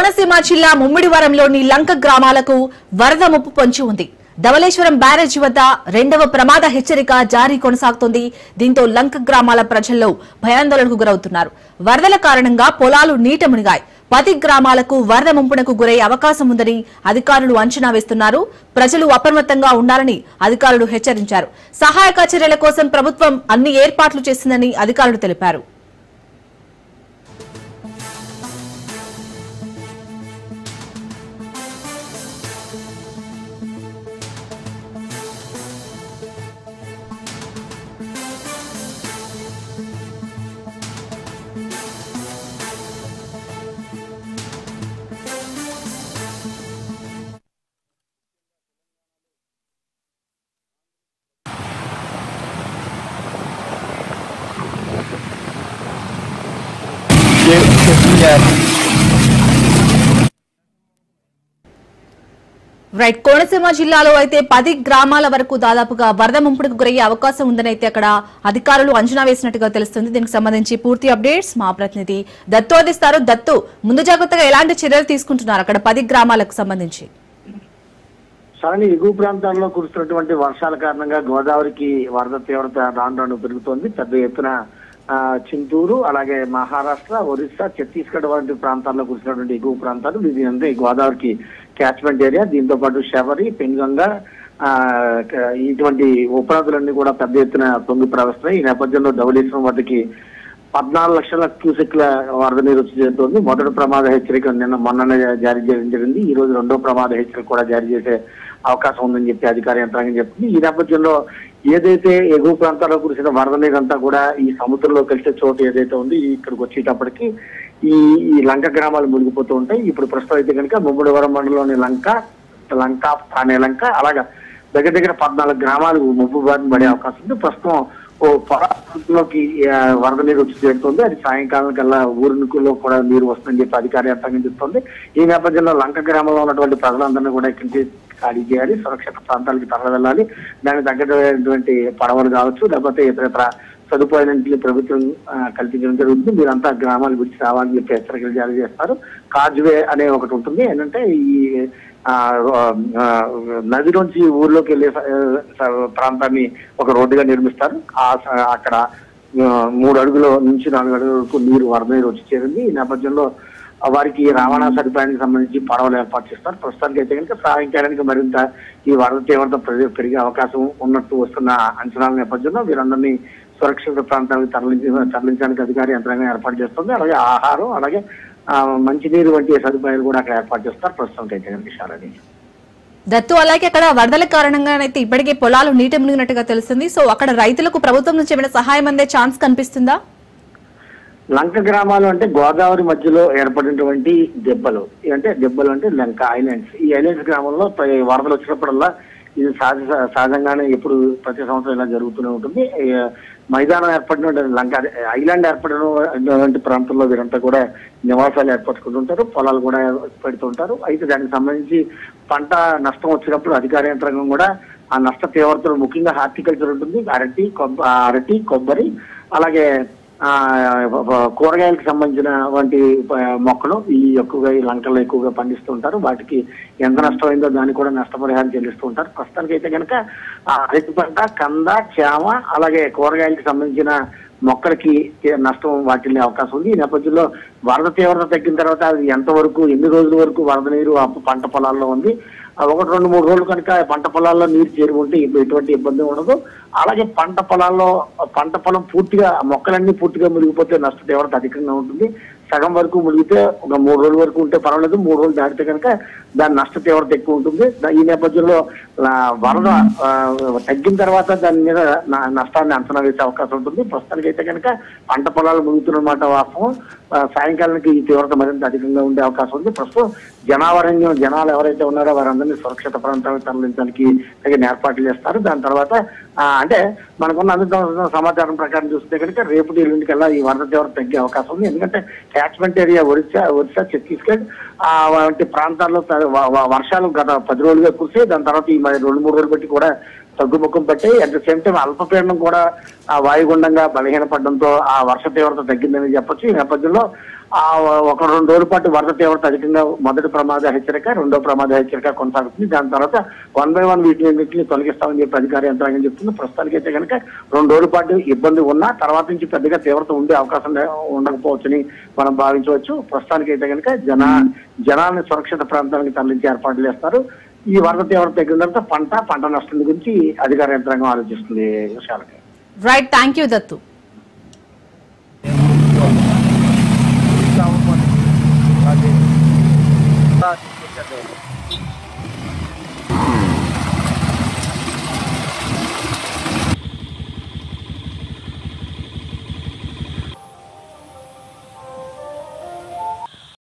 కోనసీమ జిల్లా ముమ్మిడివరంలోని లంక గ్రామాలకు వరద ముప్పు పొంచి ఉంది. ధవళేశ్వరం బ్యారేజీ వద్ద రెండవ ప్రమాద హెచ్చరిక జారీ కొనసాగుతోంది. దీంతో లంక గ్రామాల ప్రజల్లో భయాందోళనకు గురవుతున్నారు. వరదల కారణంగా పొలాలు నీట మునిగాయి. 10 గ్రామాలకు వరద ముంపునకు గురయ్యే అవకాశం ఉందని అధికారులు అంచనా వేస్తున్నారు. ప్రజలు అప్రమత్తంగా ఉండాలని అధికారులు హెచ్చరించారు. సహాయక చర్యల కోసం ప్రభుత్వం అన్ని ఏర్పాట్లు చేసిందని అధికారులు తెలిపారు. రైట్, కోనసీమ జిల్లాలో అయితే 10 గ్రామాల వరకు దాదాపుగా వరద ముంపుకు గురయ్యే అవకాశం ఉందని అయితే అక్కడ అధికారులు అంచనా వేసినట్టుగా తెలుస్తుంది. దీనికి సంబంధించి పూర్తి అప్డేట్స్ మా ప్రతినిధి దత్తు అందిస్తారు. దత్తు, ముందు జాగ్రత్తగా ఎలాంటి చర్యలు తీసుకుంటున్నారు అక్కడ 10 గ్రామాలకు సంబంధించి? సరే, ఎగువ ప్రాంతాల్లో కురుస్తున్నటువంటి వర్షాల కారణంగా గోదావరికి వరద తీవ్రత రాను పెరుగుతోంది. పెద్ద ఎత్తున చింతూరు, అలాగే మహారాష్ట్ర, ఒరిస్సా, ఛత్తీస్గఢ్ వంటి ప్రాంతాల్లో కురిసినటువంటి ఎగువ ప్రాంతాలు ఇది అంతా గోదావరికి క్యాచ్మెంట్ ఏరియా. దీంతో పాటు శబరి, పెనుగంగ ఇటువంటి ఉపనదులన్నీ కూడా పెద్ద ఎత్తున పొంగి ప్రవహిస్తున్నాయి. ఈ నేపథ్యంలో ధవళేశ్వరం వద్దకి 14 లక్షల క్యూసెక్ల వరద నీరు వచ్చి చేరుతోంది. మొదటి ప్రమాద హెచ్చరిక మొన్ననే జారీ చేయడం జరిగింది. ఈ రోజు రెండో ప్రమాద హెచ్చరిక కూడా జారీ చేసే అవకాశం ఉందని చెప్పి అధికార యంత్రాంగం చెప్తుంది. ఈ నేపథ్యంలో ఏదైతే ఎగువ ప్రాంతాల్లో కురిసిన వరద నీరంతా కూడా ఈ సముద్రంలో కలిసే చోటు ఏదైతే ఉంది, ఇక్కడికి వచ్చేటప్పటికి ఈ లంక గ్రామాలు మునిగిపోతూ ఉంటాయి. ఇప్పుడు ప్రస్తుతం అయితే కనుక ముమ్మిడివరం మండలంలోని లంక తానే లంక అలాగా దగ్గర 14 గ్రామాలు ముప్పు బారిన పడే అవకాశం ఉంది. ప్రస్తుతం ఓ పొలంలోకి వరద నీరు వచ్చి చేరుతుంది. అది సాయంకాలం కల్లా ఊరిలో కూడా నీరు వస్తుందని చెప్పి అధికార యంత్రాంగం చెప్తోంది. ఈ నేపథ్యంలో లంక గ్రామంలో ఉన్నటువంటి ప్రజలందరినీ కూడా ఇక్కడి నుంచి ఖాళీ చేయాలి, సురక్షిత ప్రాంతాలకి తరలి వెళ్ళాలి. దానికి తగ్గటువంటి పడవలు కావచ్చు, లేకపోతే ఇతర సదుపాయాలన్నింటినీ ప్రభుత్వం కల్పించడం జరుగుతుంది. మీరంతా గ్రామాలు విడిచి రావాలని చెప్పి హెచ్చరికలు జారీ చేస్తారు. కాజ్వే అనే ఒకటి ఉంటుంది. ఏంటంటే ఈ నది నుంచి ఊర్లోకి వెళ్లే ప్రాంతాన్ని ఒక రోడ్డుగా నిర్మిస్తారు. అక్కడ 3 అడుగుల నుంచి 4 అడుగుల వరకు వరద నీరు వచ్చి చేరింది. ఈ నేపథ్యంలో వారికి రవాణా సదుపాయానికి సంబంధించి పడవలు ఏర్పాటు చేస్తారు. ప్రస్తుతానికి అయితే కనుక సాయంకాలానికి మరింత ఈ వరద తీవ్రత పెరిగే అవకాశం ఉన్నట్టు వస్తున్న అంచనాల నేపథ్యంలో వీరందరినీ సురక్షిత ప్రాంతాలకు తరలించడానికి అధికార యంత్రాంగం ఏర్పాటు చేస్తుంది. అలాగే ఆహారం, అలాగే మంచినీరు వంటి సదుపాయాలు కూడా అక్కడ ఏర్పాటు చేస్తారు. ప్రస్తుతానికి అయితే కనుక విషయాలని దత్తు, అలాగే అక్కడ వరదల కారణంగా అయితే ఇప్పటికే పొలాలు నీట మునిగినట్టుగా తెలుస్తుంది. సో అక్కడ రైతులకు ప్రభుత్వం నుంచి ఏమైనా సహాయం అందే ఛాన్స్ కనిపిస్తుందా? లంక గ్రామాలు అంటే గోదావరి మధ్యలో ఏర్పడినటువంటి దెబ్బలు అంటే లంక ఐలాండ్స్. ఈ ఐలాండ్స్ గ్రామంలో వరదలు వచ్చినప్పుడల్లా ఇది సహజంగానే ఎప్పుడు ప్రతి సంవత్సరం ఇలా జరుగుతూనే ఉంటుంది. మైదానం ఏర్పడిన లంక ఐలాండ్ ఏర్పడినటువంటి ప్రాంతంలో వీరంతా కూడా నివాసాలు ఏర్పరచుకుంటుంటారు, పొలాలు కూడా పెడుతుంటారు. అయితే దానికి సంబంధించి పంట నష్టం వచ్చినప్పుడు అధికార యంత్రాంగం కూడా ఆ నష్ట తీవ్రతలు, ముఖ్యంగా హార్టికల్చర్ ఉంటుంది, అరటి, కొబ్బరి, అలాగే కూరగాయలకు సంబంధించిన వంటి మొక్కలు ఈ లంకల్లో ఎక్కువగా పండిస్తుంటారు. వాటికి ఎంత నష్టమైందో దానికి కూడా నష్టపరిహారం చెల్లిస్తూ ఉంటారు. ప్రస్తుతానికి అయితే కనుక అరటి పంట, కంద, చామ, అలాగే కూరగాయలకు సంబంధించిన మొక్కలకి నష్టం వాటిల్లే అవకాశం ఉంది. ఈ నేపథ్యంలో వరద తీవ్రత తగ్గిన తర్వాత అది ఎంతవరకు, ఎన్ని రోజుల వరకు వరద నీరు పంట పొలాల్లో ఉంది, 1, 2, 3 రోజులు కనుక పంట పొలాల్లో నీరు చేరుకుంటే ఎటువంటి ఇబ్బంది ఉండదు. అలాగే పంట పొలం పూర్తిగా మొక్కలన్నీ పూర్తిగా మునిగిపోతే నష్ట తీవ్రత అధికంగా ఉంటుంది. సగం వరకు మునిగితే ఒక 3 రోజుల వరకు ఉంటే పర్వాలేదు, 3 రోజులు దాటితే కనుక దాని నష్ట తీవ్రత ఎక్కువ ఉంటుంది. ఈ నేపథ్యంలో వరద తగ్గిన తర్వాత దాని మీద నష్టాన్ని అంచనా వేసే అవకాశం ఉంటుంది. ప్రస్తుతానికి అయితే కనుక పంట పొలాలు మునుగుతున్నమాట వాస్తవం. సాయంకాలానికి ఈ తీవ్రత మరింత అధికంగా ఉండే అవకాశం ఉంది. ప్రస్తుతం జనాలు ఎవరైతే ఉన్నారో వారందరినీ సురక్షిత ప్రాంతాలకు తరలించడానికి తగిన ఏర్పాట్లు చేస్తారు. దాని తర్వాత అంటే మనకున్న అందుతున్న సమాచారం ప్రకారం చూస్తే కనుక రేపు ఎల్లుండికల్లా ఈ వరద తీవ్రత తగ్గే అవకాశం ఉంది. ఎందుకంటే క్యాచ్మెంట్ ఏరియా ఒరిస్సా, ఛత్తీస్గఢ్ వంటి ప్రాంతాల్లో వర్షాలు గత 10 రోజులుగా కురిసి దాని తర్వాత ఈ 2-3 రోజులు బట్టి కూడా తగ్గుముఖం పట్టాయి. అట్ ద సేమ్ టైం అల్పపీడనం కూడా వాయుగుండంగా బలహీనపడడంతో ఆ వర్ష తీవ్రత తగ్గిందని చెప్పొచ్చు. ఈ నేపథ్యంలో ఒక 2 రోజుల పాటు వరద తీవ్రత అధికంగా మొదటి ప్రమాద హెచ్చరిక, రెండో ప్రమాద హెచ్చరిక కొనసాగుతుంది. దాని తర్వాత 1 by 1 వీటిని తొలగిస్తామని చెప్పి అధికార యంత్రాంగం చెప్తుంది. ప్రస్తుతానికి అయితే కనుక 2 రోజుల పాటు ఇబ్బంది ఉన్నా తర్వాత నుంచి పెద్దగా తీవ్రత ఉండే అవకాశం ఉండకపోవచ్చని మనం భావించవచ్చు. ప్రస్తుతానికి అయితే కనుక జనాన్ని సురక్షిత ప్రాంతానికి తరలించి ఏర్పాట్లు చేస్తారు. ఈ వరద తీవ్రత తగ్గిన తర్వాత పంట నష్టం గురించి అధికార యంత్రాంగం ఆలోచిస్తుంది. విషయాలకి right, thank you Dattu. Thank you.